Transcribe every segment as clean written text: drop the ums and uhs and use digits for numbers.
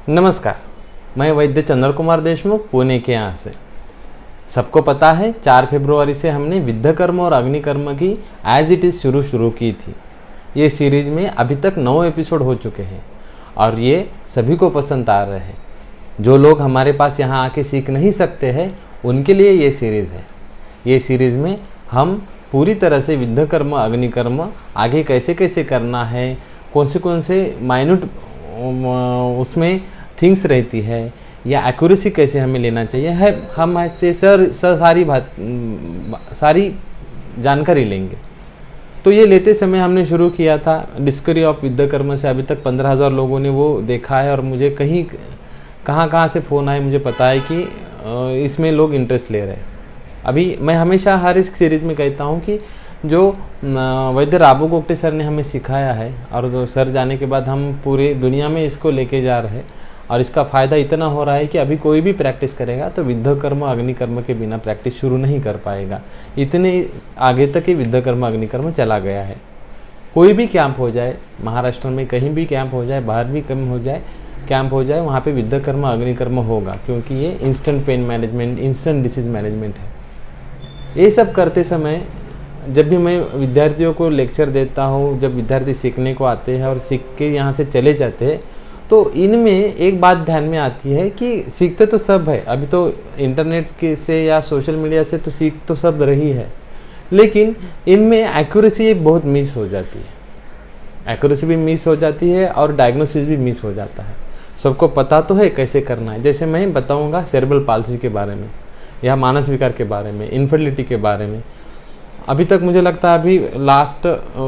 नमस्कार, मैं वैद्य चंद्र कुमार देशमुख पुणे के यहाँ से। सबको पता है 4 फरवरी से हमने विद्याकर्म और अग्निकर्म की एज इट इज़ शुरू की थी। ये सीरीज़ में अभी तक 9 एपिसोड हो चुके हैं और ये सभी को पसंद आ रहे हैं। जो लोग हमारे पास यहाँ आके सीख नहीं सकते हैं उनके लिए ये सीरीज़ है। ये सीरीज़ में हम पूरी तरह से विद्याकर्म अग्निकर्म आगे कैसे कैसे करना है, कौन से माइन्यूट उसमें थिंग्स रहती है या एक्यूरेसी कैसे हमें लेना चाहिए है, हम ऐसे सारी जानकारी लेंगे। तो ये लेते समय हमने शुरू किया था डिस्कवरी ऑफ विद्याकर्म से। अभी तक 15,000 लोगों ने वो देखा है और मुझे कहाँ से फ़ोन आए मुझे पता है कि इसमें लोग इंटरेस्ट ले रहे हैं। अभी मैं हमेशा हर इस सीरीज़ में कहता हूँ कि जो वैद्य राबू गोगटे सर ने हमें सिखाया है और सर जाने के बाद हम पूरी दुनिया में इसको लेके जा रहे हैं और इसका फ़ायदा इतना हो रहा है कि अभी कोई भी प्रैक्टिस करेगा तो विद्याकर्म अग्निकर्म के बिना प्रैक्टिस शुरू नहीं कर पाएगा। इतने आगे तक ही विद्याकर्म अग्निकर्म चला गया है। कोई भी कैंप हो जाए, महाराष्ट्र में कहीं भी कैंप हो जाए, बाहर भी कैंप हो जाए, वहाँ पे विद्याकर्म अग्निकर्म होगा, क्योंकि ये instant pain management, instant disease management है। ये सब करते समय जब भी मैं विद्यार्थियों को लेक्चर देता हूँ, जब विद्यार्थी सीखने को आते हैं और सीख के यहाँ से चले जाते हैं, तो इनमें एक बात ध्यान में आती है कि सीखते तो सब है। अभी तो इंटरनेट के से या सोशल मीडिया से तो सीख तो सब रही है, लेकिन इनमें एक्यूरेसी बहुत मिस हो जाती है। एक्यूरेसी भी मिस हो जाती है और डायग्नोसिस भी मिस हो जाता है। सबको पता तो है कैसे करना है। जैसे मैं बताऊँगा सेरेब्रल पाल्सी के बारे में या मानस विकार के बारे में, इनफर्टिलिटी के बारे में। अभी तक मुझे लगता है अभी लास्ट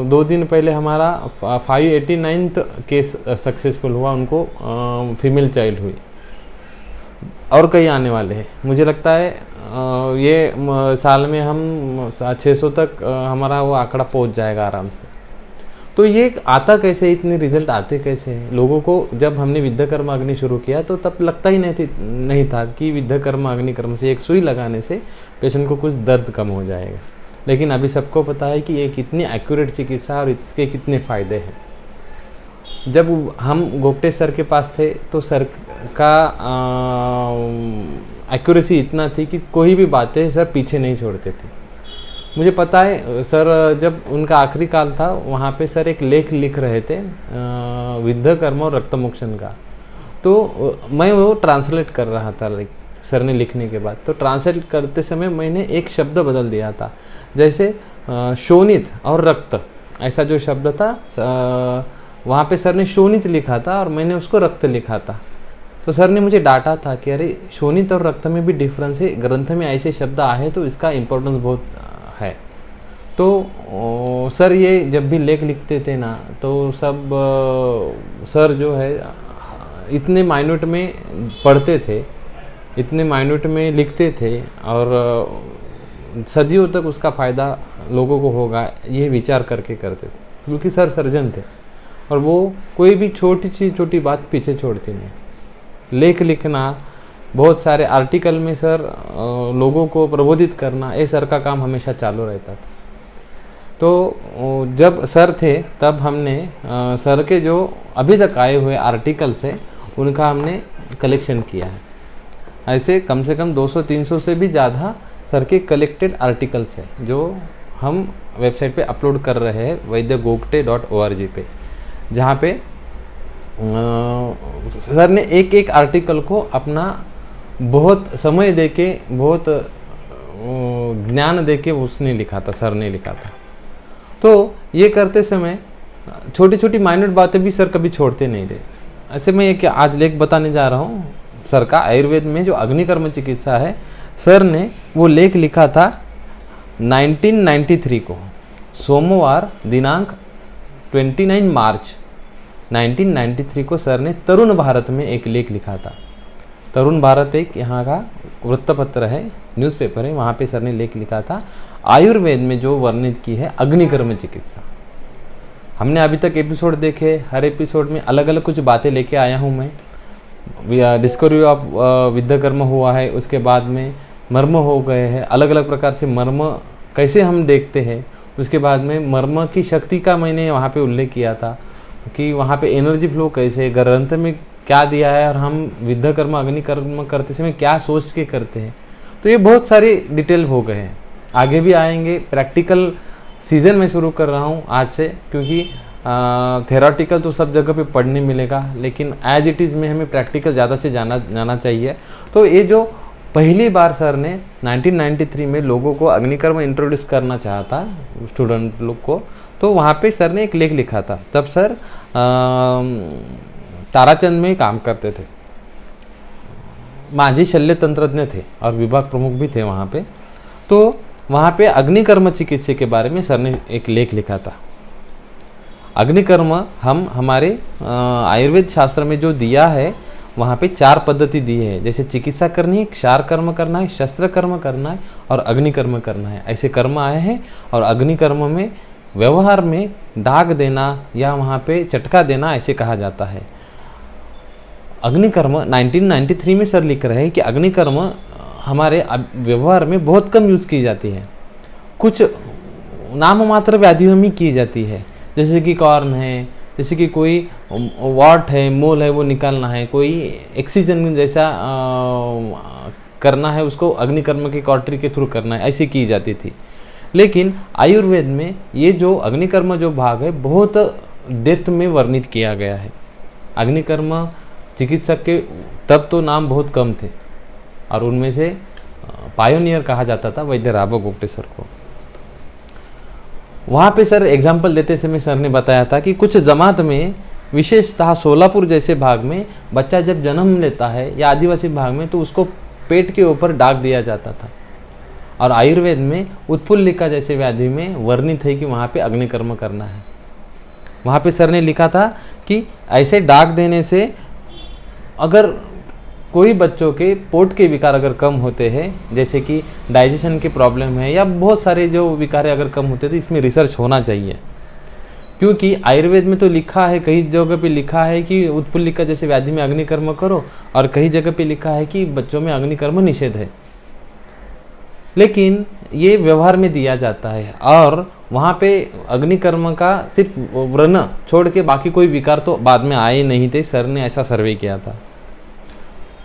2 दिन पहले हमारा 589th केस सक्सेसफुल हुआ, उनको फीमेल चाइल्ड हुई और कई आने वाले हैं। मुझे लगता है ये साल में हम 600 तक हमारा वो आंकड़ा पहुंच जाएगा आराम से। तो ये आता कैसे, इतने रिजल्ट आते कैसे हैं लोगों को? जब हमने विद्याकर्म अग्नि शुरू किया तो तब लगता ही नहीं था कि विद्याकर्म अग्निकर्म से एक सुई लगाने से पेशेंट को कुछ दर्द कम हो जाएगा। लेकिन अभी सबको पता है कि ये कितनी एक्यूरेट चिकित्सा और इसके कितने फ़ायदे हैं। जब हम गोगटे सर के पास थे तो सर का एक्यूरेसी इतना थी कि कोई भी बातें सर पीछे नहीं छोड़ते थे। मुझे पता है सर जब उनका आखिरी काल था वहाँ पे सर एक लेख लिख रहे थे विद्याकर्म और रक्तमोक्षण का, तो मैं वो ट्रांसलेट कर रहा था सर ने लिखने के बाद। तो ट्रांसलेट करते समय मैंने एक शब्द बदल दिया था, जैसे शोणित और रक्त, ऐसा जो शब्द था वहाँ पे सर ने शोणित लिखा था और मैंने उसको रक्त लिखा था। तो सर ने मुझे डांटा था कि अरे शोणित और रक्त में भी डिफरेंस है, ग्रंथ में ऐसे शब्द आए तो इसका इम्पोर्टेंस बहुत है। तो सर ये जब भी लेख लिखते थे ना तो सब सर जो है इतने माइन्यूट में पढ़ते थे, इतने माइन्यूट में लिखते थे और सदियों तक उसका फ़ायदा लोगों को होगा ये विचार करके करते थे, क्योंकि सर सर्जन थे और वो कोई भी छोटी बात पीछे छोड़ते नहीं। लेख लिखना, बहुत सारे आर्टिकल में सर लोगों को प्रबोधित करना, ये सर का काम हमेशा चालू रहता था। तो जब सर थे तब हमने सर के जो अभी तक आए हुए आर्टिकल्स हैं उनका हमने कलेक्शन किया है। ऐसे कम से कम 200-300 से भी ज़्यादा सर के कलेक्टेड आर्टिकल्स हैं जो हम वेबसाइट पे अपलोड कर रहे हैं वैद्यगोगटे.org पे, जहाँ पे सर ने एक आर्टिकल को अपना बहुत समय देके, बहुत ज्ञान देके उसने लिखा था, सर ने लिखा था। तो ये करते समय छोटी माइन्यूट बातें भी सर कभी छोड़ते नहीं थे। ऐसे मैं एक आज लेख बताने जा रहा हूँ सर का, आयुर्वेद में जो अग्निकर्म चिकित्सा है। सर ने वो लेख लिखा था 1993 को, सोमवार दिनांक 29 मार्च 1993 को सर ने तरुण भारत में एक लेख लिखा था। तरुण भारत एक यहाँ का वृत्तपत्र है, न्यूज़पेपर है, वहाँ पे सर ने लेख लिखा था आयुर्वेद में जो वर्णित की है अग्निकर्म चिकित्सा। हमने अभी तक एपिसोड देखे, हर एपिसोड में अलग अलग कुछ बातें लेके आया हूँ मैं। डिस्कवरी ऑफ विद्याकर्म हुआ है, उसके बाद में मर्म हो गए हैं, अलग अलग प्रकार से मर्म कैसे हम देखते हैं। उसके बाद में मर्म की शक्ति का मैंने वहाँ पे उल्लेख किया था कि वहाँ पे एनर्जी फ्लो कैसे, ग्रंथ में क्या दिया है और हम विद्या कर्म अग्नि कर्म करते समय क्या सोच के करते हैं। तो ये बहुत सारे डिटेल हो गए हैं, आगे भी आएंगे। प्रैक्टिकल सीज़न में शुरू कर रहा हूँ आज से, क्योंकि थेरोटिकल तो सब जगह पे पढ़ने मिलेगा, लेकिन एज इट इज़ में हमें प्रैक्टिकल ज़्यादा से जाना चाहिए। तो ये जो पहली बार सर ने 1993 में लोगों को अग्निकर्म इंट्रोड्यूस करना चाहता स्टूडेंट लोग को, तो वहाँ पे सर ने एक लेख लिखा था। तब सर ताराचंद में काम करते थे, मांझी शल्य तंत्रज्ञ थे और विभाग प्रमुख भी थे वहाँ पे। तो वहाँ पे अग्निकर्म चिकित्सा के बारे में सर ने एक लेख लिखा था। अग्निकर्म हम हमारे आयुर्वेद शास्त्र में जो दिया है, वहाँ पे 4 पद्धति दी है, जैसे चिकित्सा करनी है, क्षार कर्म करना है, शस्त्र कर्म करना है और अग्निकर्म करना है। ऐसे कर्म आए हैं। और अग्निकर्म में व्यवहार में दाग देना या वहाँ पे चटका देना ऐसे कहा जाता है। अग्निकर्म 1993 में सर लिख रहे हैं कि अग्निकर्म हमारे व्यवहार में बहुत कम यूज़ की जाती है, कुछ नाम मात्र व्याधियों में की जाती है, जैसे कि कॉर्न है, जैसे कि कोई वाट है, मोल है, वो निकालना है, कोई एक्सीजन जैसा करना है, उसको अग्निकर्म के कॉटरी के थ्रू करना है, ऐसी की जाती थी। लेकिन आयुर्वेद में ये जो अग्निकर्म जो भाग है बहुत डेप्थ में वर्णित किया गया है। अग्निकर्म चिकित्सक के तब तो नाम बहुत कम थे और उनमें से पायोनियर कहा जाता था वैद्य राव गोगटे सर को। वहाँ पे सर एग्जाम्पल देते समय सर ने बताया था कि कुछ जमात में, विशेषतः सोलापुर जैसे भाग में, बच्चा जब जन्म लेता है या आदिवासी भाग में, तो उसको पेट के ऊपर दाग दिया जाता था। और आयुर्वेद में उत्पुल्लिका जैसे व्याधि में वर्णित है कि वहाँ पे अग्निकर्म करना है। वहाँ पे सर ने लिखा था कि ऐसे दाग देने से अगर कोई बच्चों के पोट के विकार अगर कम होते हैं, जैसे कि डाइजेशन के प्रॉब्लम है या बहुत सारे जो विकार अगर कम होते, तो इसमें रिसर्च होना चाहिए। क्योंकि आयुर्वेद में तो लिखा है, कई जगह पे लिखा है कि उत्पुल्लिका जैसे व्याधि में अग्निकर्म करो, और कई जगह पे लिखा है कि बच्चों में अग्निकर्म निषेध है। लेकिन ये व्यवहार में दिया जाता है और वहाँ पे अग्निकर्म का सिर्फ व्रण छोड़ के बाकी कोई विकार तो बाद में आए नहीं थे। सर ने ऐसा सर्वे किया था।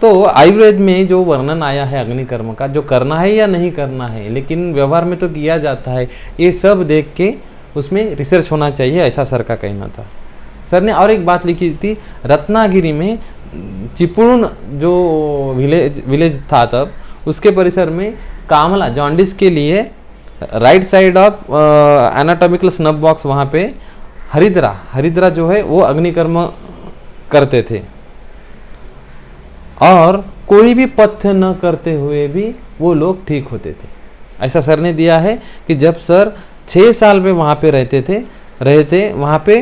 तो आयुर्वेद में जो वर्णन आया है अग्निकर्म का, जो करना है या नहीं करना है, लेकिन व्यवहार में तो किया जाता है, ये सब देख के उसमें रिसर्च होना चाहिए, ऐसा सर का कहना था। सर ने और एक बात लिखी थी, रत्नागिरी में चिपळूण जो विलेज था तब, उसके परिसर में कामला जॉन्डिस के लिए right side of anatomical snub box, वहाँ पे हरिद्रा जो है वो अग्निकर्म करते थे और कोई भी पथ्य न करते हुए भी वो लोग ठीक होते थे। ऐसा सर ने दिया है कि जब सर 6 साल में वहाँ पे रहे थे वहाँ पे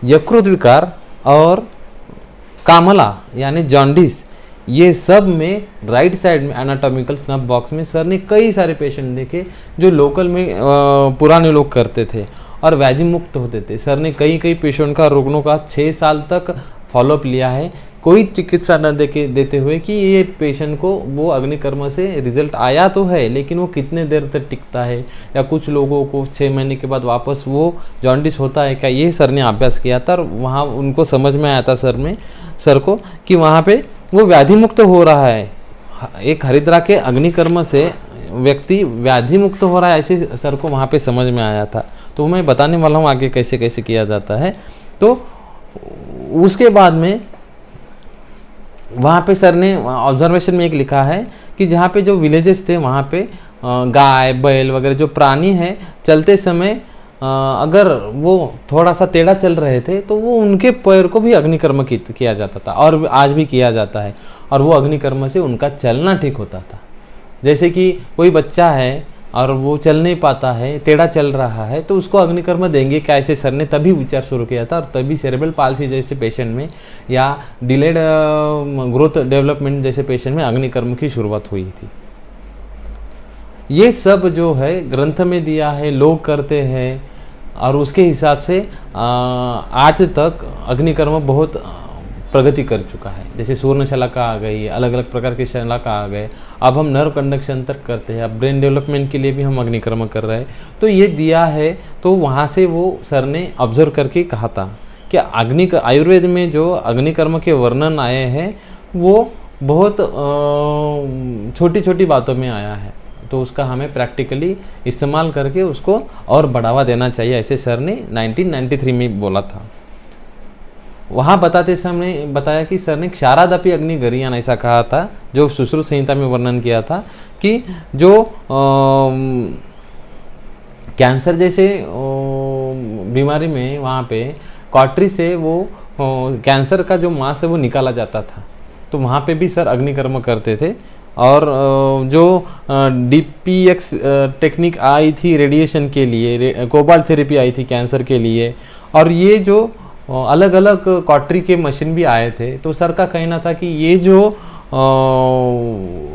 यकृत विकार और कामला यानी जॉन्डिस, ये सब में राइट साइड में एनाटॉमिकल स्नब बॉक्स में सर ने कई सारे पेशेंट देखे जो लोकल में पुराने लोग करते थे और व्याधि मुक्त होते थे। सर ने कई पेशेंट का रुग्णों का 6 साल तक फॉलोअप लिया है, कोई चिकित्सा न देते हुए कि ये पेशेंट को वो अग्निकर्म से रिजल्ट आया तो है, लेकिन वो कितने देर तक टिकता है, या कुछ लोगों को 6 महीने के बाद वापस वो जॉन्डिस होता है क्या, ये सर ने अभ्यास किया था। और वहाँ उनको समझ में आया था सर को कि वहाँ पे वो व्याधि मुक्त हो रहा है। एक हरिद्रा के अग्निकर्म से व्यक्ति व्याधि मुक्त हो रहा है, ऐसे सर को वहाँ पे समझ में आया था। तो मैं बताने वाला हूँ आगे कैसे कैसे किया जाता है। तो उसके बाद में वहाँ पे सर ने ऑब्जर्वेशन में एक लिखा है कि जहाँ पे जो विलेजेस थे वहाँ पे गाय बैल वगैरह जो प्राणी हैं, चलते समय अगर वो थोड़ा सा टेढ़ा चल रहे थे तो वो उनके पैर को भी अग्निकर्म किया जाता था और आज भी किया जाता है, और वो अग्निकर्म से उनका चलना ठीक होता था। जैसे कि कोई बच्चा है और वो चल नहीं पाता है, टेढ़ा चल रहा है, तो उसको अग्निकर्म देंगे क्या, ऐसे सर ने तभी विचार शुरू किया था। और तभी सेरेब्रल पाल्सी जैसे पेशेंट में या डिलेड ग्रोथ डेवलपमेंट जैसे पेशेंट में अग्निकर्म की शुरुआत हुई थी। ये सब जो है ग्रंथ में दिया है, लोग करते हैं और उसके हिसाब से आज तक अग्निकर्म बहुत प्रगति कर चुका है। जैसे सुवर्ण शलाका आ गई, अलग अलग प्रकार के शलाका आ गए, अब हम नर्व कंडक्शन तक करते हैं, अब ब्रेन डेवलपमेंट के लिए भी हम अग्निकर्म कर रहे हैं। तो ये दिया है, तो वहाँ से वो सर ने ऑब्जर्व करके कहा था कि आयुर्वेद में जो अग्निकर्म के वर्णन आए हैं वो बहुत छोटी छोटी बातों में आया है, तो उसका हमें प्रैक्टिकली इस्तेमाल करके उसको और बढ़ावा देना चाहिए, ऐसे सर ने 1993 में बोला था। वहाँ बताते समय बताया कि सर ने क्षारादपि अग्निगरीयान ऐसा कहा था, जो सुश्रुत संहिता में वर्णन किया था कि जो कैंसर जैसे बीमारी में वहाँ पे कॉटरी से वो कैंसर का जो मांस है वो निकाला जाता था, तो वहाँ पे भी सर अग्निकर्म करते थे। और जो DPX टेक्निक आई थी रेडिएशन के लिए, कोबाल्ट थेरेपी आई थी कैंसर के लिए, और ये जो अलग अलग कॉटरी के मशीन भी आए थे, तो सर का कहना था कि ये जो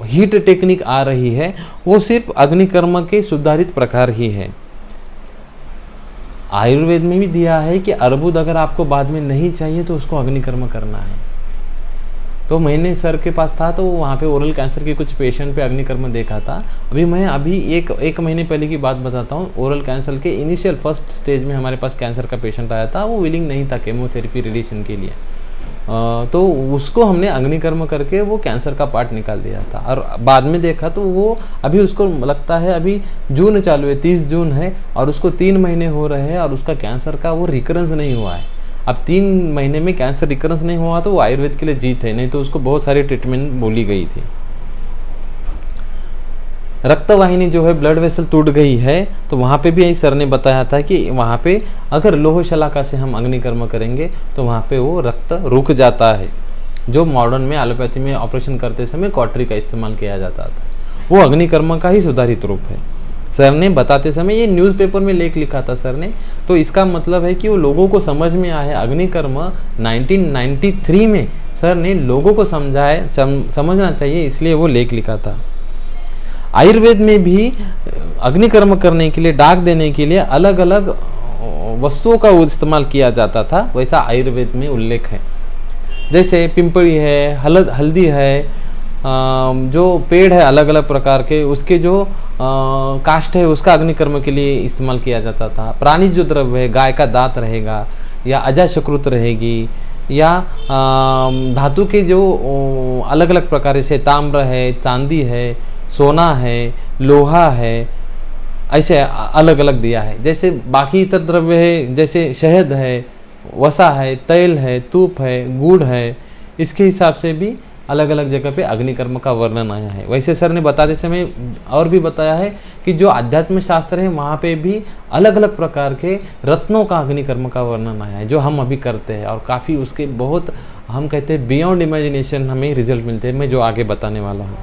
हीट टेक्निक आ रही है वो सिर्फ अग्निकर्म के सुधारित प्रकार ही है। आयुर्वेद में भी दिया है कि अर्बुद अगर आपको बाद में नहीं चाहिए तो उसको अग्निकर्म करना है। तो मैंने सर के पास था, तो वहाँ पे ओरल कैंसर के कुछ पेशेंट पे अग्निकर्म देखा था। अभी एक महीने पहले की बात बताता हूँ। ओरल कैंसर के इनिशियल फर्स्ट स्टेज में हमारे पास कैंसर का पेशेंट आया था, वो विलिंग नहीं था केमोथेरेपी रेडिएशन के लिए, तो उसको हमने अग्निकर्म करके वो कैंसर का पार्ट निकाल दिया था। और बाद में देखा तो वो अभी उसको लगता है अभी जून चालू है, 30 जून है, और उसको 3 महीने हो रहे हैं और उसका कैंसर का वो रिकरेंस नहीं हुआ है। अब 3 महीने में कैंसर रिकरेंस नहीं हुआ तो वो आयुर्वेद के लिए जीत है, नहीं तो उसको बहुत सारी ट्रीटमेंट बोली गई थी। रक्तवाहिनी जो है ब्लड वेसल टूट गई है, तो वहाँ पे भी यही सर ने बताया था कि वहाँ पे अगर लोह शलाका से हम अग्निकर्म करेंगे तो वहाँ पे वो रक्त रुक जाता है, जो मॉडर्न में एलोपैथी में ऑपरेशन करते समय कॉटरी का इस्तेमाल किया जाता था, वो अग्निकर्म का ही सुधारित रूप है। सर ने बताते समय ये न्यूज़पेपर में लेख लिखा था सर ने, तो इसका मतलब है कि वो लोगों को समझ में आया। अग्निकर्म 1993 में सर ने लोगों को समझना चाहिए, इसलिए वो लेख लिखा था। आयुर्वेद में भी अग्निकर्म करने के लिए, डाक देने के लिए अलग अलग वस्तुओं का इस्तेमाल किया जाता था, वैसा आयुर्वेद में उल्लेख है। जैसे पिंपली है, हल्दी है, जो पेड़ है अलग अलग प्रकार के, उसके जो काष्ठ है उसका अग्निकर्म के लिए इस्तेमाल किया जाता था। प्राणिज जो द्रव्य है, गाय का दांत रहेगा या अजाशकृत रहेगी, या धातु के जो अलग अलग प्रकार से ताम्र है, चांदी है, सोना है, लोहा है, ऐसे अलग अलग दिया है। जैसे बाकी इतर द्रव्य है, जैसे शहद है, वसा है, तेल है, तूप है, गुड़ है, इसके हिसाब से भी अलग अलग जगह पे अग्निकर्म का वर्णन आया है। वैसे सर ने बताते समय और भी बताया है कि जो आध्यात्मिक शास्त्र है वहाँ पे भी अलग अलग प्रकार के रत्नों का अग्निकर्म का वर्णन आया है, जो हम अभी करते हैं, और काफ़ी उसके बहुत हम कहते हैं बियॉन्ड इमेजिनेशन हमें रिजल्ट मिलते हैं। मैं जो आगे बताने वाला हूँ,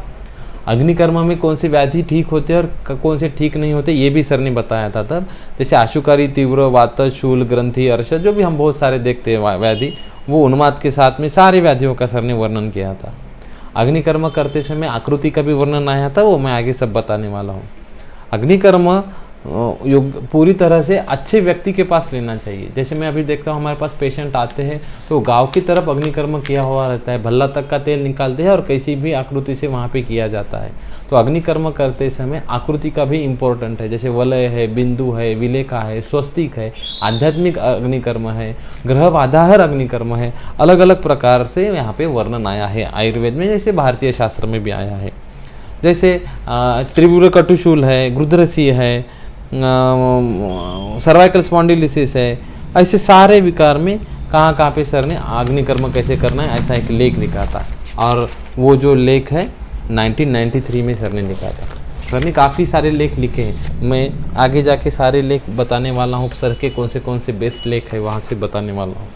अग्निकर्म में कौन सी व्याधि ठीक होते हैं और कौन से ठीक नहीं होते, ये भी सर ने बताया था तब। जैसे आशुकारी, तीव्र, वात, शूल, ग्रंथि, अर्शद, जो भी हम बहुत सारे देखते हैं व्याधि, वो उन्माद के साथ में सारे व्याधियों का सर ने वर्णन किया था। अग्निकर्म करते समय आकृति का भी वर्णन आया था, वो मैं आगे सब बताने वाला हूँ। अग्निकर्म पूरी तरह से अच्छे व्यक्ति के पास लेना चाहिए। जैसे मैं अभी देखता हूँ हमारे पास पेशेंट आते हैं तो गांव की तरफ अग्निकर्म किया हुआ रहता है, भल्ला तक का तेल निकालते हैं और किसी भी आकृति से वहाँ पे किया जाता है। तो अग्निकर्म करते समय आकृति का भी इम्पोर्टेंट है, जैसे वलय है, बिंदु है, विलेखा है, स्वस्तिक है, आध्यात्मिक अग्निकर्म है, ग्रह बाधाहर अग्निकर्म है, अलग अलग प्रकार से यहाँ पे वर्णन आया है आयुर्वेद में, जैसे भारतीय शास्त्र में भी आया है। जैसे त्रिपुर कटुशूल है, गुरुद्रसी है, सर्वाइकल स्पॉन्डिलिसिस है, ऐसे सारे विकार में कहाँ पे सर ने अग्निकर्म कैसे करना है ऐसा एक लेख लिखा था। और वो जो लेख है 1993 में सर ने लिखा था। सर ने काफ़ी सारे लेख लिखे हैं, मैं आगे जाके सारे लेख बताने वाला हूँ। सर के कौन से बेस्ट लेख है वहाँ से बताने वाला हूँ।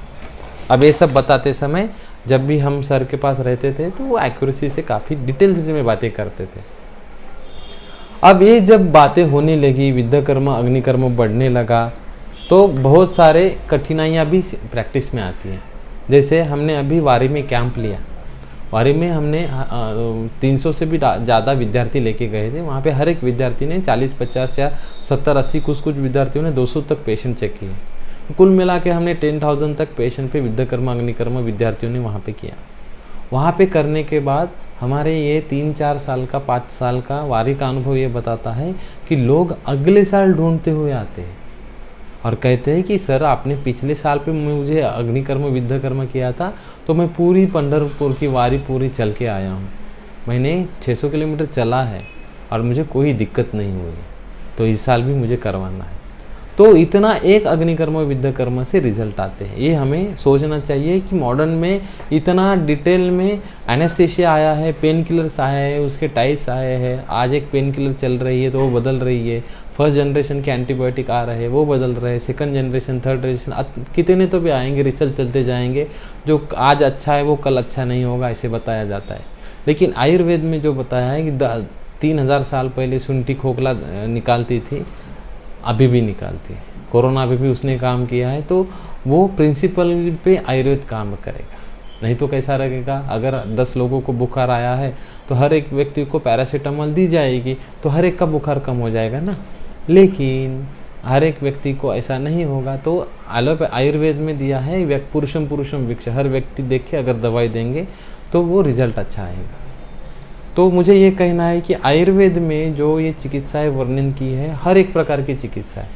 अब ये सब बताते समय जब भी हम सर के पास रहते थे तो वो एक्यूरेसी से काफ़ी डिटेल्स में बातें करते थे। अब ये जब बातें होने लगी, विद्याकर्म अग्निकर्म बढ़ने लगा, तो बहुत सारे कठिनाइयाँ भी प्रैक्टिस में आती हैं। जैसे हमने अभी वारी में कैंप लिया, वारी में हमने 300 से भी ज़्यादा विद्यार्थी लेके गए थे। वहाँ पे हर एक विद्यार्थी ने 40-50 या 70-80 कुछ विद्यार्थियों ने 200 तक पेशेंट चेक किए। कुल मिला के हमने 10,000 तक पेशेंट पे विद्याकर्म अग्निकर्म विद्यार्थियों ने वहाँ पे किया। वहाँ पे करने के बाद हमारे ये 3-4 साल का 5 साल का वारी का अनुभव ये बताता है कि लोग अगले साल ढूंढते हुए आते हैं और कहते हैं कि सर आपने पिछले साल पे मुझे अग्निकर्म विद्याकर्म किया था तो मैं पूरी पंढरपुर की वारी पूरी चल के आया हूँ, मैंने 600 किलोमीटर चला है और मुझे कोई दिक्कत नहीं हुई, तो इस साल भी मुझे करवाना है। तो इतना एक अग्निकर्म विद्याकर्म से रिजल्ट आते हैं। ये हमें सोचना चाहिए कि मॉडर्न में इतना डिटेल में एनेस्थेशिया आया है, पेन किलर्स आया है, उसके टाइप्स आए हैं। आज एक पेन किलर चल रही है तो वो बदल रही है, फर्स्ट जनरेशन के एंटीबायोटिक आ रहे हैं वो बदल रहे हैं, सेकंड जनरेशन थर्ड जनरेशन कितने तो भी आएंगे, रिसर्च चलते जाएंगे। जो आज अच्छा है वो कल अच्छा नहीं होगा, ऐसे बताया जाता है। लेकिन आयुर्वेद में जो बताया है कि 3000 साल पहले शुंठी खोखला निकालती थी, अभी भी निकालती है, कोरोना अभी भी उसने काम किया है, तो वो प्रिंसिपल पे आयुर्वेद काम करेगा। नहीं तो कैसा लगेगा, अगर 10 लोगों को बुखार आया है तो हर एक व्यक्ति को पैरासीटामोल दी जाएगी तो हर एक का बुखार कम हो जाएगा ना। लेकिन हर एक व्यक्ति को ऐसा नहीं होगा, तो आयुर्वेद में दिया है पुरुषम पुरुषम वीक्ष, हर व्यक्ति देख के अगर दवाई देंगे तो वो रिजल्ट अच्छा आएगा। तो मुझे ये कहना है कि आयुर्वेद में जो ये चिकित्साएं वर्णन की है, हर एक प्रकार की चिकित्सा है,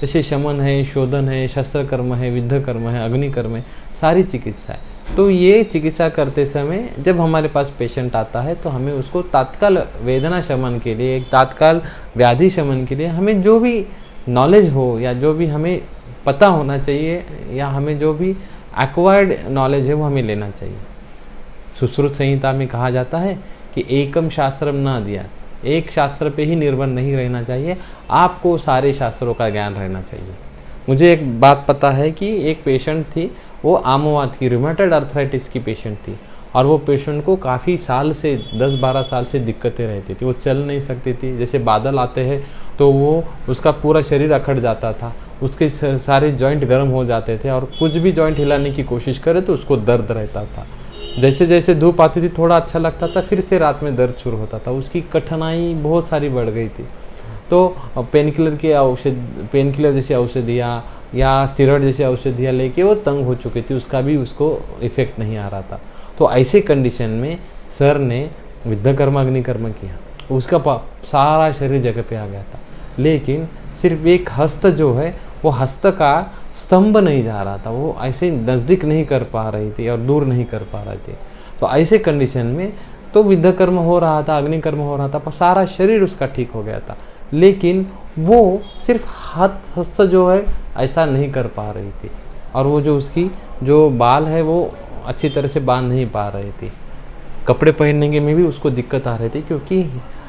जैसे शमन है, शोधन है, शस्त्रकर्म है, विद्याकर्म है, अग्निकर्म है, सारी चिकित्सा है। तो ये चिकित्सा करते समय जब हमारे पास पेशेंट आता है तो हमें उसको तात्काल वेदना शमन के लिए, एक तात्काल व्याधि शमन के लिए हमें जो भी नॉलेज हो या जो भी हमें पता होना चाहिए या हमें जो भी एक्वायर्ड नॉलेज है वो हमें लेना चाहिए। सुश्रुत संहिता में कहा जाता है कि एकम शास्त्रम न दिया, एक शास्त्र पे ही निर्भर नहीं रहना चाहिए, आपको सारे शास्त्रों का ज्ञान रहना चाहिए। मुझे एक बात पता है कि एक पेशेंट थी, वो आमोवात की रूमेटॉइड अर्थराइटिस की पेशेंट थी और वो पेशेंट को काफ़ी साल से 10-12 साल से दिक्कतें रहती थी, वो चल नहीं सकती थी। जैसे बादल आते हैं तो वो उसका पूरा शरीर अकड़ जाता था, उसके सारे जॉइंट गर्म हो जाते थे और कुछ भी जॉइंट हिलाने की कोशिश करे तो उसको दर्द रहता था। जैसे जैसे धूप आती थी थोड़ा अच्छा लगता था, फिर से रात में दर्द शुरू होता था। उसकी कठिनाई बहुत सारी बढ़ गई थी। तो पेन किलर जैसी औषधियाँ या स्टेरॉइड जैसी औषधियाँ लेके वो तंग हो चुकी थी, उसका भी उसको इफेक्ट नहीं आ रहा था। तो ऐसे कंडीशन में सर ने विद्याकर्म अग्निकर्म किया, उसका सारा शरीर जगह पे आ गया था। लेकिन सिर्फ एक हस्त जो है वो हस्त का स्तंभ नहीं जा रहा था, वो ऐसे नज़दीक नहीं कर पा रही थी और दूर नहीं कर पा रहे थे। तो ऐसे कंडीशन में तो विद्याकर्म हो रहा था, अग्निकर्म हो रहा था, पर सारा शरीर उसका ठीक हो गया था। लेकिन वो सिर्फ हाथ हस्त जो है ऐसा नहीं कर पा रही थी और वो जो उसकी जो बाल है वो अच्छी तरह से बांध नहीं पा रही थी। कपड़े पहनने के में भी उसको दिक्कत आ रही थी क्योंकि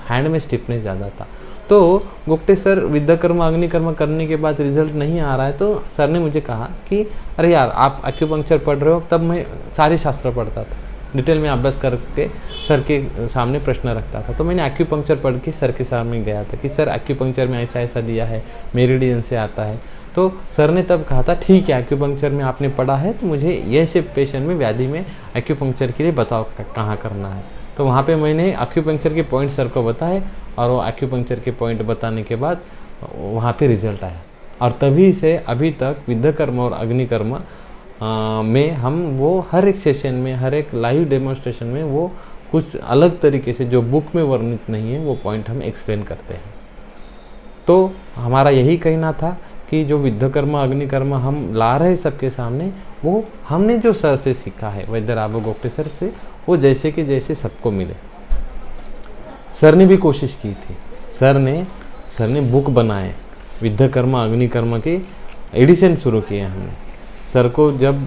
हैंड में स्टिफनेस ज़्यादा था। तो गुप्ते सर विद्याकर्म अग्निकर्म करने के बाद रिजल्ट नहीं आ रहा है, तो सर ने मुझे कहा कि अरे यार आप एक्यूपंक्चर पढ़ रहे हो। तब मैं सारे शास्त्र पढ़ता था, डिटेल में अभ्यास करके सर के सामने प्रश्न रखता था। तो मैंने एक्यूपंक्चर पढ़ के सर के सामने गया था कि सर एक्यूपंक्चर में ऐसा ऐसा दिया है, मेरिडियन से आता है। तो सर ने तब कहा था ठीक है, एक्यूपंक्चर में आपने पढ़ा है तो मुझे ये से पेशेंट में व्याधि में एक्यूपंक्चर के लिए बताओ कहाँ करना है। तो वहाँ पे मैंने एक्यूपंक्चर के पॉइंट सर को बताए और वो एक्यूपंक्चर के पॉइंट बताने के बाद वहाँ पे रिजल्ट आया। और तभी से अभी तक विद्याकर्म और अग्निकर्म में हम वो हर एक सेशन में, हर एक लाइव डेमोन्स्ट्रेशन में वो कुछ अलग तरीके से जो बुक में वर्णित नहीं है वो पॉइंट हम एक्सप्लेन करते हैं। तो हमारा यही कहना था कि जो विद्याकर्म अग्निकर्म हम ला रहे सबके सामने, वो हमने जो सर से सीखा है, वैद्य राबो गोप्टे सर से, वो जैसे कि जैसे सबको मिले। सर ने भी कोशिश की थी, सर ने बुक बनाए, विद्याकर्म अग्निकर्म के एडिशन शुरू किए हमने। सर को जब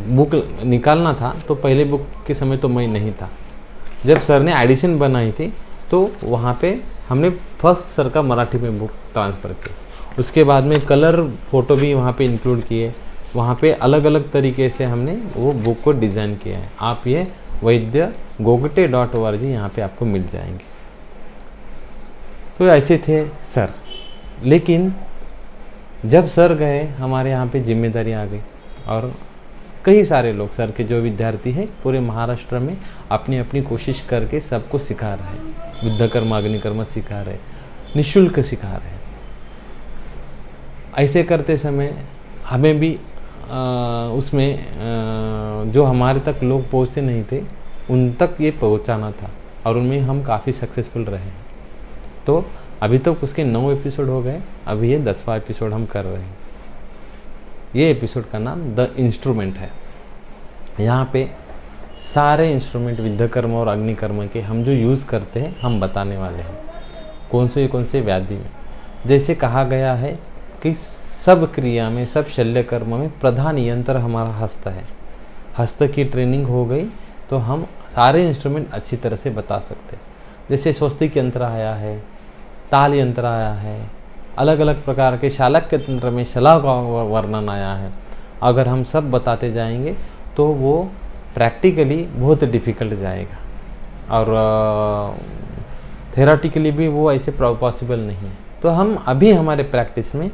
बुक निकालना था तो पहले बुक के समय तो मैं नहीं था। जब सर ने एडिशन बनाई थी तो वहाँ पे हमने फर्स्ट सर का मराठी में बुक ट्रांसफ़र की। उसके बाद में कलर फ़ोटो भी वहाँ पे इंक्लूड किए। वहाँ पे अलग अलग तरीके से हमने वो बुक को डिज़ाइन किया है। आप ये वैद्यगोगटे.org यहाँ पे आपको मिल जाएंगे। तो ऐसे थे सर। लेकिन जब सर गए हमारे यहाँ पे जिम्मेदारी आ गई और कई सारे लोग, सर के जो विद्यार्थी हैं पूरे महाराष्ट्र में अपनी अपनी कोशिश करके सबको सिखा रहे हैं, विद्याकर्म अग्निकर्म सिखा रहे, निःशुल्क सिखा रहे। ऐसे करते समय हमें भी उसमें जो हमारे तक लोग पहुँचते नहीं थे उन तक ये पहुँचाना था, और उनमें हम काफ़ी सक्सेसफुल रहे हैं। तो अभी तक उसके 9 एपिसोड हो गए, अभी ये 10वां एपिसोड हम कर रहे हैं। ये एपिसोड का नाम द इंस्ट्रूमेंट है। यहाँ पे सारे इंस्ट्रूमेंट विद्याकर्म और अग्निकर्म के हम जो यूज़ करते हैं हम बताने वाले हैं, कौन से व्याधि में। जैसे कहा गया है कि सब क्रिया में, सब शल्य कर्म में प्रधान यंत्र हमारा हस्त है। हस्त की ट्रेनिंग हो गई तो हम सारे इंस्ट्रूमेंट अच्छी तरह से बता सकते हैं। जैसे स्वस्तिक यंत्र आया है, ताल यंत्र आया है, अलग अलग प्रकार के शालक्य तंत्र में शला का वर्णन आया है। अगर हम सब बताते जाएंगे तो वो प्रैक्टिकली बहुत डिफ़िकल्ट जाएगा, और थेराटिकली भी वो ऐसे पॉसिबल नहीं है। तो हम अभी हमारे प्रैक्टिस में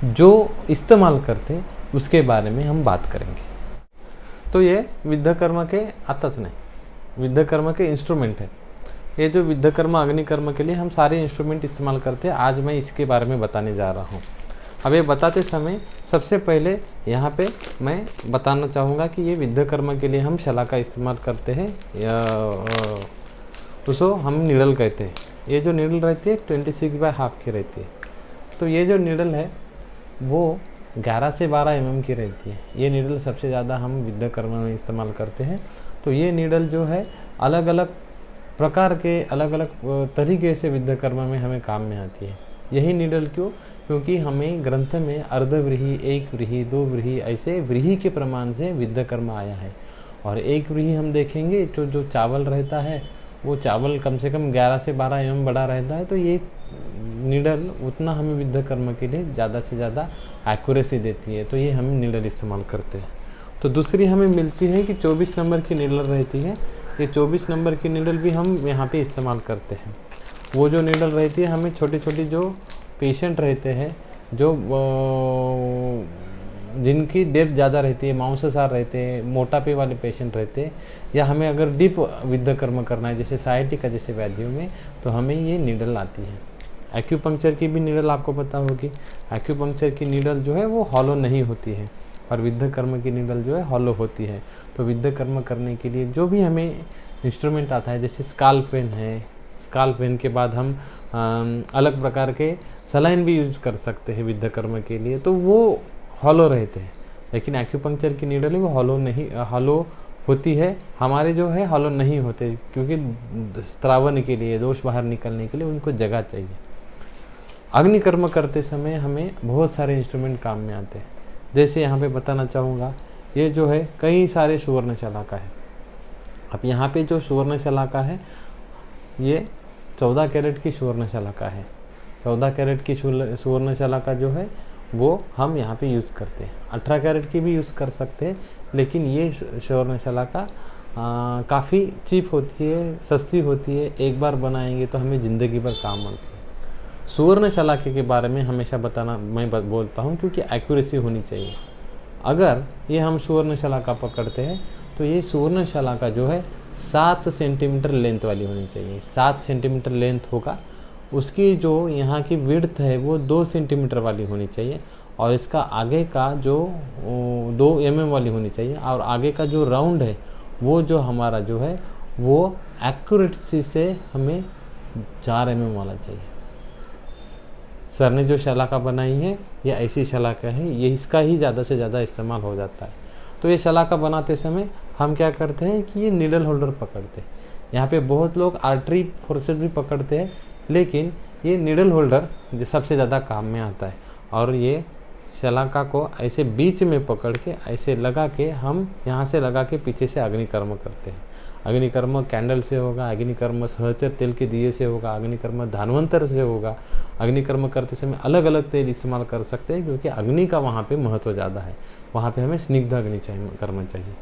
जो इस्तेमाल करते हैं उसके बारे में हम बात करेंगे। तो ये विद्याकर्म के आताच नहीं, विद्याकर्म के इंस्ट्रूमेंट है। ये जो विद्याकर्म अग्निकर्म के लिए हम सारे इंस्ट्रूमेंट इस्तेमाल करते हैं, आज मैं इसके बारे में बताने जा रहा हूँ। अब ये बताते समय सबसे पहले यहाँ पे मैं बताना चाहूँगा कि ये विद्याकर्म के लिए हम शला का इस्तेमाल करते हैं, या उसको हम नीडल कहते हैं। ये जो नीडल रहती है 26/2 की रहती है। तो ये जो नीडल है वो 11 से 12 mm की रहती है। ये नीडल सबसे ज़्यादा हम विद्याकर्म में इस्तेमाल करते हैं। तो ये नीडल जो है अलग अलग प्रकार के, अलग अलग तरीके से विद्याकर्म में हमें काम में आती है। यही नीडल क्यों? क्योंकि हमें ग्रंथ में अर्धव्रीहि, 1 व्रीहि, 2 व्रीहि ऐसे व्रीहि के प्रमाण से विद्याकर्म आया है। और 1 व्रीहि हम देखेंगे तो जो चावल रहता है वो चावल कम से कम 11 से 12 mm बड़ा रहता है। तो ये नीडल उतना हमें विद्याकर्म के लिए ज़्यादा से ज़्यादा एक्यूरेसी देती है। तो ये हम नीडल इस्तेमाल करते हैं। तो दूसरी हमें मिलती है कि 24 नंबर की नीडल रहती है। ये 24 नंबर की नीडल भी हम यहाँ पे इस्तेमाल करते हैं। वो जो नीडल रहती है हमें छोटी छोटी जो पेशेंट रहते हैं, जो जिनकी डेप्थ ज़्यादा रहती है, मांसाहार रहते हैं, मोटापे वाले पेशेंट रहते हैं, या हमें अगर डीप विद्याकर्म करना है जैसे साइटिका जैसे व्याधियों में, तो हमें ये नीडल आती है। एक्यूपंक्चर की भी नीडल आपको पता होगी। एक्यूपंक्चर की नीडल जो है वो हॉलो नहीं होती है, और विद्याकर्म की नीडल जो है हॉलो होती है। तो विद्याकर्म करने के लिए जो भी हमें इंस्ट्रूमेंट आता है, जैसे स्काल पेन है, स्काल पेन के बाद हम अलग प्रकार के सलाइन भी यूज कर सकते हैं विद्याकर्म के लिए, तो वो हॉलो रहते हैं। लेकिन एक्यूपंक्चर की नीडल है वो हॉलो नहीं, हॉलो होती है। हमारे जो है हॉलो नहीं होते, क्योंकि स्त्रावन के लिए, दोष बाहर निकलने के लिए उनको जगह चाहिए। अग्निकर्म करते समय हमें बहुत सारे इंस्ट्रूमेंट काम में आते हैं। जैसे यहाँ पे बताना चाहूँगा, ये जो है कई सारे सुवर्ण शलाका है। अब यहाँ पे जो सुवर्ण शलाका है ये 14 कैरेट की सुवर्ण शलाका है। 14 कैरेट की सुवर्ण शलाका जो है वो हम यहाँ पे यूज़ करते हैं। 18 कैरेट की भी यूज़ कर सकते हैं, लेकिन ये सुवर्ण शलाका काफ़ी चीप होती है, सस्ती होती है। एक बार बनाएंगे तो हमें ज़िंदगी भर काम आती है। सुवर्ण शलाके के बारे में हमेशा बताना मैं बोलता हूँ, क्योंकि एक्यूरेसी होनी चाहिए। अगर ये हम सुवर्ण शलाका पकड़ते हैं तो ये सुवर्ण शलाका जो है 7 सेंटीमीटर लेंथ वाली होनी चाहिए। 7 सेंटीमीटर लेंथ होगा। उसकी जो यहाँ की विड्थ है वो 2 सेंटीमीटर वाली होनी चाहिए, और इसका आगे का जो 2 mm वाली होनी चाहिए, और आगे का जो राउंड है वो जो हमारा जो है वो एक्यूरेसी से हमें 4 mm वाला चाहिए। सर ने जो शलाका बनाई है ये ऐसी शलाका है, ये इसका ही ज़्यादा से ज़्यादा इस्तेमाल हो जाता है। तो ये शलाका बनाते समय हम क्या करते हैं कि ये नीडल होल्डर पकड़ते हैं। यहाँ पे बहुत लोग आर्टरी फोर्सेस भी पकड़ते हैं, लेकिन ये नीडल होल्डर जो सबसे ज़्यादा काम में आता है। और ये शलाका को ऐसे बीच में पकड़ के ऐसे लगा के हम यहाँ से लगा के पीछे से अग्निकर्म करते हैं। अग्निकर्म कैंडल से होगा, अग्निकर्म सहचर तेल के दिए से होगा, अग्निकर्म धानवंतर से होगा। अग्निकर्म करते समय अलग अलग तेल इस्तेमाल कर सकते हैं, क्योंकि अग्नि का वहाँ पे महत्व ज़्यादा है। वहाँ पे हमें स्निग्ध अग्नि करना चाहिए।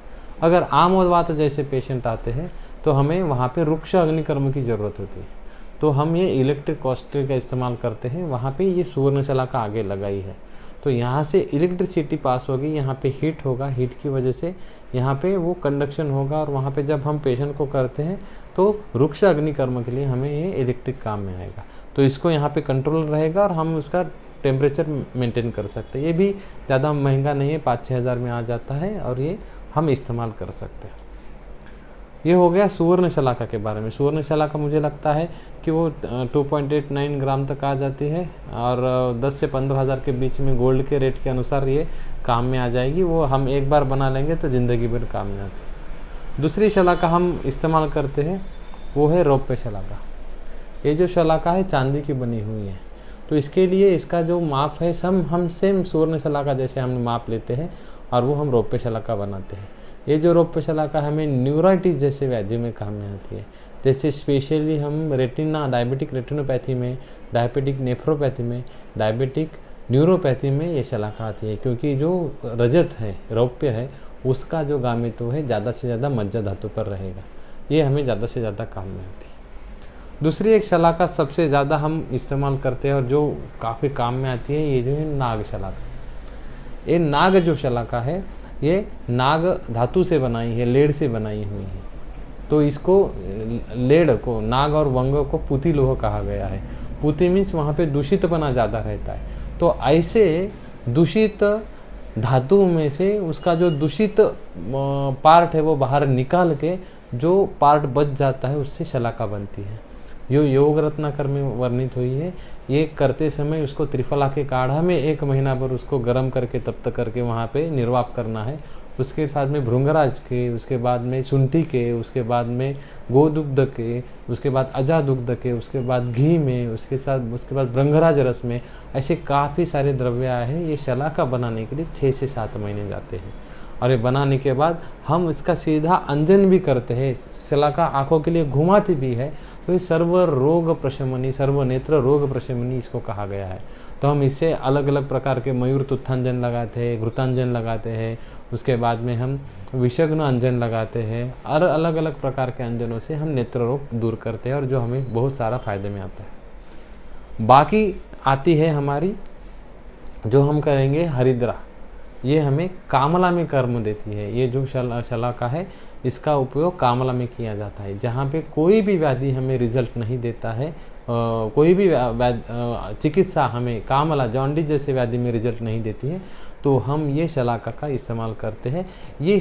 अगर आम वात जैसे पेशेंट आते हैं तो हमें वहाँ पे रुक्ष अग्निकर्म की ज़रूरत होती है। तो हम ये इलेक्ट्रिक कॉस्ट्री का इस्तेमाल करते हैं। वहाँ पे ये सुवर्ण शलाका आगे लगाई है, तो यहाँ से इलेक्ट्रिसिटी पास होगी, यहाँ पे हीट होगा, हीट की वजह से यहाँ पे वो कंडक्शन होगा, और वहाँ पे जब हम पेशेंट को करते हैं तो रुक्ष अग्निकर्म के लिए हमें ये इलेक्ट्रिक काम में आएगा। तो इसको यहाँ पे कंट्रोल रहेगा, और हम उसका टेम्परेचर मेंटेन कर सकते हैं। ये भी ज़्यादा महंगा नहीं है, 5-6 हज़ार में आ जाता है और ये हम इस्तेमाल कर सकते हैं। ये हो गया सुवर्ण शलाका के बारे में। सुवर्ण शलाका मुझे लगता है कि वो 2.89 ग्राम तक आ जाती है और 10 से 15 हज़ार के बीच में गोल्ड के रेट के अनुसार ये काम में आ जाएगी। वो हम एक बार बना लेंगे तो ज़िंदगी भर काम में आती है। दूसरी शलाका हम इस्तेमाल करते हैं वो है रौप्य शलाका। ये जो शलाका है चांदी की बनी हुई है, तो इसके लिए इसका जो माप है हम सेम सुवर्ण शलाका जैसे हम माप लेते हैं और वो हम रौप्य शलाका बनाते हैं। ये जो रौप्य शलाका हमें न्यूराइटिस जैसे व्याधि में काम में आती है, जैसे स्पेशली हम रेटिना, डायबिटिक रेटिनोपैथी में, डायबिटिक नेफ्रोपैथी में, डायबिटिक न्यूरोपैथी में ये शलाका आती है, क्योंकि जो रजत है, रौप्य है, उसका जो गामित्व है ज़्यादा से ज़्यादा मज्जा धातु पर रहेगा। ये हमें ज़्यादा से ज़्यादा काम में आती है। दूसरी एक शलाका सबसे ज़्यादा हम इस्तेमाल करते हैं और जो काफ़ी काम में आती है, ये जो है नाग शलाका। ये नाग जो शलाका है ये नाग धातु से बनाई है, लेड से बनाई हुई है। तो इसको लेड को, नाग और वंग को पुती लोह कहा गया है। पुती मीन्स वहाँ पे दूषितपना ज़्यादा रहता है। तो ऐसे दूषित धातु में से उसका जो दूषित पार्ट है वो बाहर निकाल के जो पार्ट बच जाता है उससे शलाका बनती है। यो योग रत्नाकर में वर्णित हुई है। ये करते समय उसको त्रिफला के काढ़ा में 1 महीना भर उसको गर्म करके तप्त करके वहाँ पे निर्वाप करना है। उसके साथ में भृंगराज के, उसके बाद में शुंठी के, उसके बाद में गोदुग्ध के, उसके बाद अजा दुग्ध के, उसके बाद घी में, उसके बाद भृंगराज रस में, ऐसे काफ़ी सारे द्रव्य आए हैं। ये शलाका बनाने के लिए 6 से 7 महीने जाते हैं। और ये बनाने के बाद हम इसका सीधा अंजन भी करते हैं। शलाका आँखों के लिए घुमाती भी है, तो ये सर्व रोग प्रशमनी, सर्वनेत्र रोग प्रशमनी इसको कहा गया है। तो हम इससे अलग अलग प्रकार के मयूर तुत्थांजन लगाते हैं, घृतांजन लगाते हैं, उसके बाद में हम विषग्न अंजन लगाते हैं और अलग अलग प्रकार के अंजनों से हम नेत्र रोग दूर करते हैं और जो हमें बहुत सारा फायदे में आता है। बाकी आती है हमारी जो हम करेंगे हरिद्रा। ये हमें कामला में कर्म देती है। ये जो शलाका है इसका उपयोग कामला में किया जाता है। जहाँ पे कोई भी व्याधि हमें रिजल्ट नहीं देता है, कोई भी चिकित्सा हमें कामला, जॉन्डिस जैसे व्याधि में रिजल्ट नहीं देती है, तो हम ये शलाका का इस्तेमाल करते हैं। ये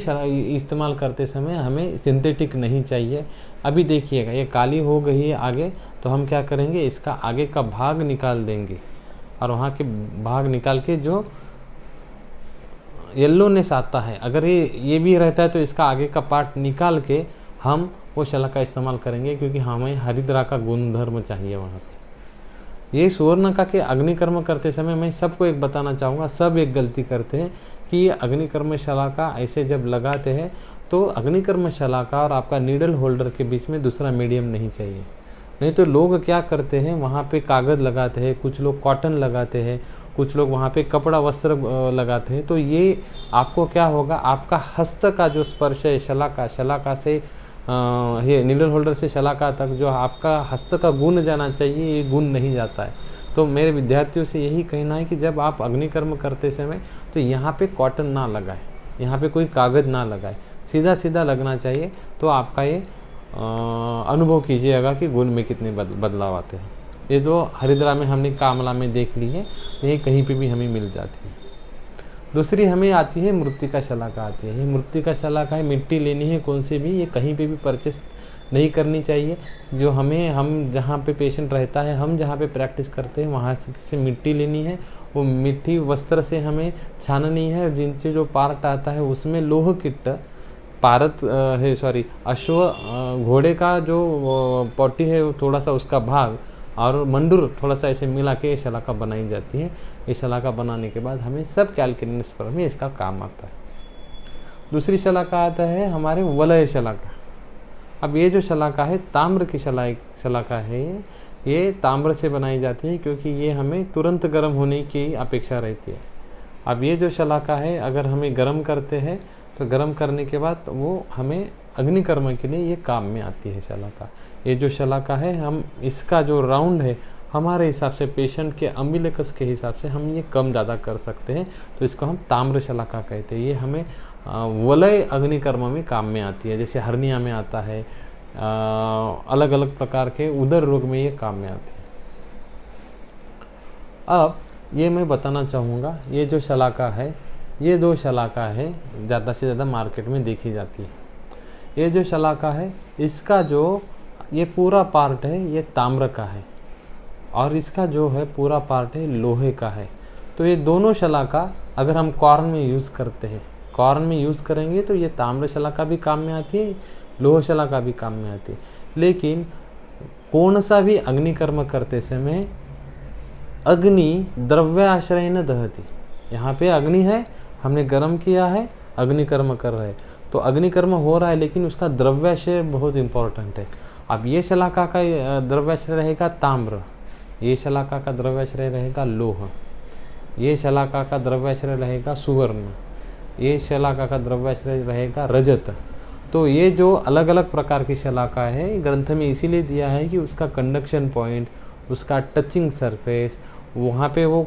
इस्तेमाल करते समय हमें सिंथेटिक नहीं चाहिए। अभी देखिएगा ये काली हो गई है आगे, तो हम क्या करेंगे, इसका आगे का भाग निकाल देंगे और वहाँ के भाग निकाल के जो येल्लोनेस आता है, अगर ये भी रहता है तो इसका आगे का पार्ट निकाल के हम वो शलाका इस्तेमाल करेंगे, क्योंकि हमें हरिद्रा का गुणधर्म चाहिए वहाँ पे। ये सुवर्णका के अग्निकर्म करते समय मैं सबको एक बताना चाहूँगा, सब एक गलती करते हैं कि ये अग्निकर्म शलाका ऐसे जब लगाते हैं तो अग्निकर्म शलाका और आपका नीडल होल्डर के बीच में दूसरा मीडियम नहीं चाहिए। नहीं तो लोग क्या करते हैं, वहाँ पे कागज़ लगाते हैं, कुछ लोग कॉटन लगाते हैं, कुछ लोग वहाँ पे कपड़ा वस्त्र लगाते हैं। तो ये आपको क्या होगा, आपका हस्त का जो स्पर्श है शलाका से ये नीडल होल्डर से शलाका तक जो आपका हस्त का गुण जाना चाहिए, ये गुण नहीं जाता है। तो मेरे विद्यार्थियों से यही कहना है कि जब आप अग्निकर्म करते समय तो यहाँ पे कॉटन ना लगाए, यहाँ पे कोई कागज़ ना लगाए, सीधा सीधा लगना चाहिए। तो आपका ये अनुभव कीजिएगा कि गुण में कितने बदलाव आते हैं। ये जो हरिद्रा में हमने कामला में देख ली है, ये कहीं पे भी हमें मिल जाती है। दूसरी हमें आती है मृत्तिका शलाका आती है। ये मृत्तिका शलाका है, मिट्टी लेनी है कौन सी भी, ये कहीं पे भी परचेस नहीं करनी चाहिए। जो हम जहाँ पे पेशेंट रहता है, हम जहाँ पे प्रैक्टिस करते हैं वहाँ से मिट्टी लेनी है। वो मिट्टी वस्त्र से हमें छाननी है। जिनसे जो पार्ट आता है उसमें लोह किट्ट अश्व घोड़े का जो पॉटी है थोड़ा सा उसका भाग और मंडूर थोड़ा सा ऐसे मिला के ये शलाका बनाई जाती है। ये शलाका बनाने के बाद हमें सब कैलकुलेशंस पर में इसका काम आता है। दूसरी शलाका आता है हमारे वलय शलाका। अब ये जो शलाका है ताम्र की शलाका है, ये ताम्र से बनाई जाती है क्योंकि ये हमें तुरंत गर्म होने की अपेक्षा रहती है। अब ये जो शलाका है अगर हमें गर्म करते हैं तो गर्म करने के बाद वो हमें अग्निकर्म के लिए ये काम में आती है शलाका। ये जो शलाका है हम इसका जो राउंड है हमारे हिसाब से, पेशेंट के अम्बिलिकस के हिसाब से हम ये कम ज़्यादा कर सकते हैं, तो इसको हम ताम्र शलाका कहते हैं। ये हमें वलय अग्निकर्म में काम में आती है, जैसे हर्निया में आता है, अलग अलग प्रकार के उदर रोग में ये काम में आती है। अब ये मैं बताना चाहूँगा, ये जो शलाका है, ये 2 शलाका है ज़्यादा से ज़्यादा मार्केट में देखी जाती है। ये जो शलाका है, इसका जो ये पूरा पार्ट है ये ताम्र का है और इसका जो है पूरा पार्ट है लोहे का है। तो ये दोनों शलाका अगर हम कॉर्न में यूज़ करते हैं, कॉर्न में यूज़ करेंगे तो ये ताम्र शलाका भी काम में आती है, लोह शलाका भी काम में आती है। लेकिन कौन सा भी अग्निकर्म करते समय अग्नि द्रव्याश्रय न दहती, यहाँ पे अग्नि है, हमने गर्म किया है, अग्निकर्म कर रहे हैं, तो अग्निकर्म हो रहा है लेकिन उसका द्रव्याश्रय बहुत इंपॉर्टेंट है। अब ये शलाका का द्रव्याश्रय रहेगा ताम्र, ये शलाका का द्रव्याश्रय रहेगा लोह, ये शलाका का द्रव्याश्रय रहेगा सुवर्ण, ये शलाका का द्रव्याश्रय रहेगा रजत। तो ये जो अलग अलग प्रकार की शलाका है ग्रंथ में इसीलिए दिया है कि उसका कंडक्शन पॉइंट, उसका टचिंग सरफेस, वहाँ पे वो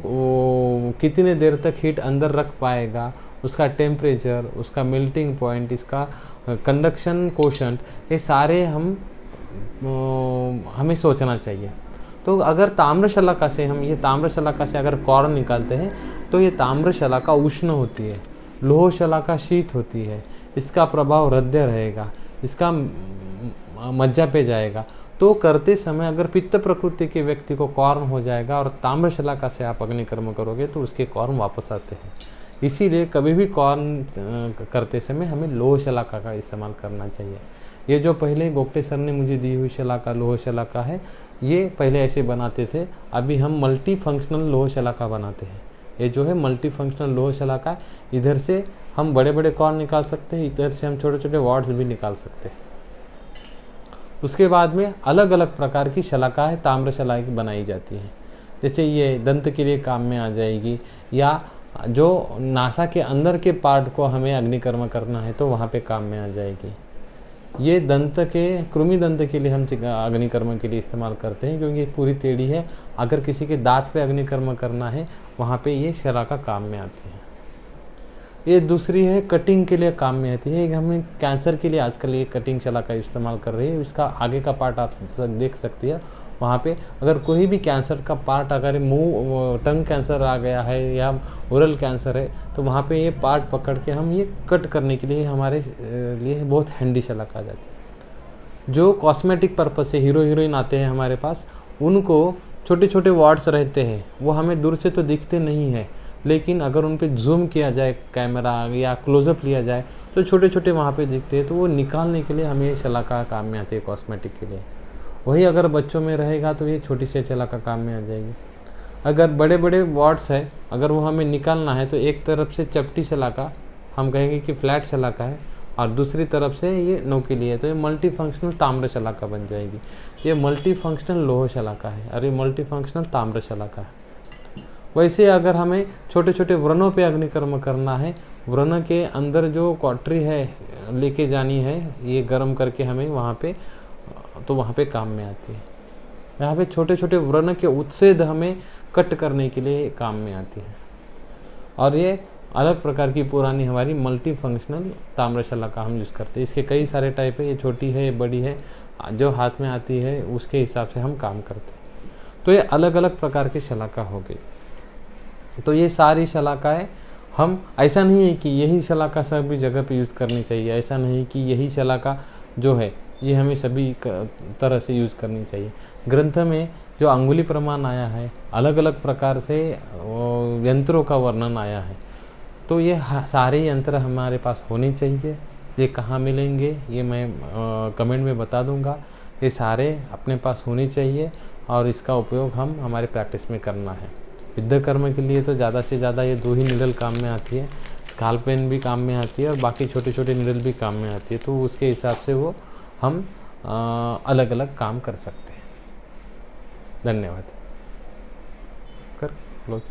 कितने देर तक हीट अंदर रख पाएगा, उसका टेम्परेचर, उसका मेल्टिंग पॉइंट, इसका कंडक्शन कोशंट, ये सारे हमें सोचना चाहिए। तो अगर ताम्र शलाका से हम ये ताम्र शलाका से अगर कॉर्न निकालते हैं तो ये ताम्र शलाका उष्ण होती है, लोह शलाका शीत होती है, इसका प्रभाव हृदय रहेगा, इसका मज्जा पे जाएगा। तो करते समय अगर पित्त प्रकृति के व्यक्ति को कॉर्न हो जाएगा और ताम्र शलाका से आप अग्निकर्म करोगे तो उसके कॉर्न वापस आते हैं। इसीलिए कभी भी कॉर्न करते समय हमें लोह शलाका का इस्तेमाल करना चाहिए। ये जो पहले गोप्टे सर ने मुझे दी हुई शलाका लोह शलाका है, ये पहले ऐसे बनाते थे, अभी हम मल्टी फंक्शनल लोह शलाका बनाते हैं। ये जो है मल्टी फंक्शनल लोह शलाका, इधर से हम बड़े बड़े कॉर्न निकाल सकते हैं, इधर से हम छोटे छोटे वाट्स भी निकाल सकते हैं। उसके बाद में अलग अलग प्रकार की शलाकाएँ ताम्र शलाका बनाई जाती हैं, जैसे ये दंत के लिए काम में आ जाएगी, या जो नासा के अंदर के पार्ट को हमें अग्निकर्म करना है तो वहाँ पे काम में आ जाएगी। ये दंत के कृमि दंत के लिए हम अग्निकर्म के लिए इस्तेमाल करते हैं क्योंकि ये पूरी टेढ़ी है। अगर किसी के दांत पे अग्निकर्म करना है वहाँ पे ये शलाका काम में आती है। ये दूसरी है कटिंग के लिए काम में आती है। हमें कैंसर के लिए आजकल ये कटिंग शलाका इस्तेमाल कर रही है। इसका आगे का पार्ट आप देख सकती है। वहाँ पे अगर कोई भी कैंसर का पार्ट, अगर मुंह टंग कैंसर आ गया है या ओरल कैंसर है, तो वहाँ पे ये पार्ट पकड़ के हम ये कट करने के लिए हमारे लिए बहुत हैंडी शलाका आ जाती है। जो कॉस्मेटिक पर्पज से हीरो हीरोइन आते हैं हमारे पास, उनको छोटे छोटे वार्ड्स रहते हैं, वो हमें दूर से तो दिखते नहीं हैं, लेकिन अगर उन पे जूम किया जाए कैमरा या क्लोजअप लिया जाए तो छोटे छोटे वहाँ पे दिखते हैं। तो वो निकालने के लिए हमें शलाका काम में आती है कॉस्मेटिक के लिए। वही अगर बच्चों में रहेगा तो ये छोटी सी शलाका काम में आ जाएगी। अगर बड़े बड़े वार्ड्स है, अगर वो हमें निकालना है तो एक तरफ से चपटी शलाका, हम कहेंगे कि फ्लैट शलाका है, और दूसरी तरफ से ये नोकीली है, तो ये मल्टी फंक्शनल ताम्र शलाका बन जाएगी। ये मल्टी फंक्शनल लोह शलाका है और ये मल्टी फंक्शनल ताम्र शलाका है। वैसे अगर हमें छोटे छोटे व्रणों पे अग्निकर्म करना है, व्रण के अंदर जो कॉटरी है लेके जानी है, ये गर्म करके हमें वहाँ पे, तो वहाँ पे काम में आती है। यहाँ पे छोटे छोटे व्रण के उत्सेद हमें कट करने के लिए काम में आती है। और ये अलग प्रकार की पुरानी हमारी मल्टी फंक्शनल ताम्र शलाका हम यूज़ करते हैं। इसके कई सारे टाइप है, ये छोटी है, ये बड़ी है, जो हाथ में आती है उसके हिसाब से हम काम करते हैं। तो ये अलग अलग प्रकार की शलाका हो गई। तो ये सारी शलाकाएँ हम, ऐसा नहीं है कि यही शलाका सभी जगह पे यूज़ करनी चाहिए, ऐसा नहीं कि यही शलाका जो है ये हमें सभी तरह से यूज़ करनी चाहिए। ग्रंथ में जो अंगुली प्रमाण आया है, अलग अलग प्रकार से यंत्रों का वर्णन आया है, तो ये सारे यंत्र हमारे पास होने चाहिए। ये कहाँ मिलेंगे ये मैं कमेंट में बता दूंगा। ये सारे अपने पास होने चाहिए और इसका उपयोग हम हमारे प्रैक्टिस में करना है। विद्या कर्म के लिए तो ज़्यादा से ज़्यादा ये 2 ही निडल काम में आती है, स्काल पेन भी काम में आती है और बाकी छोटे छोटे निडल भी काम में आती है। तो उसके हिसाब से वो हम अलग अलग काम कर सकते हैं। धन्यवाद। कर क्लोज।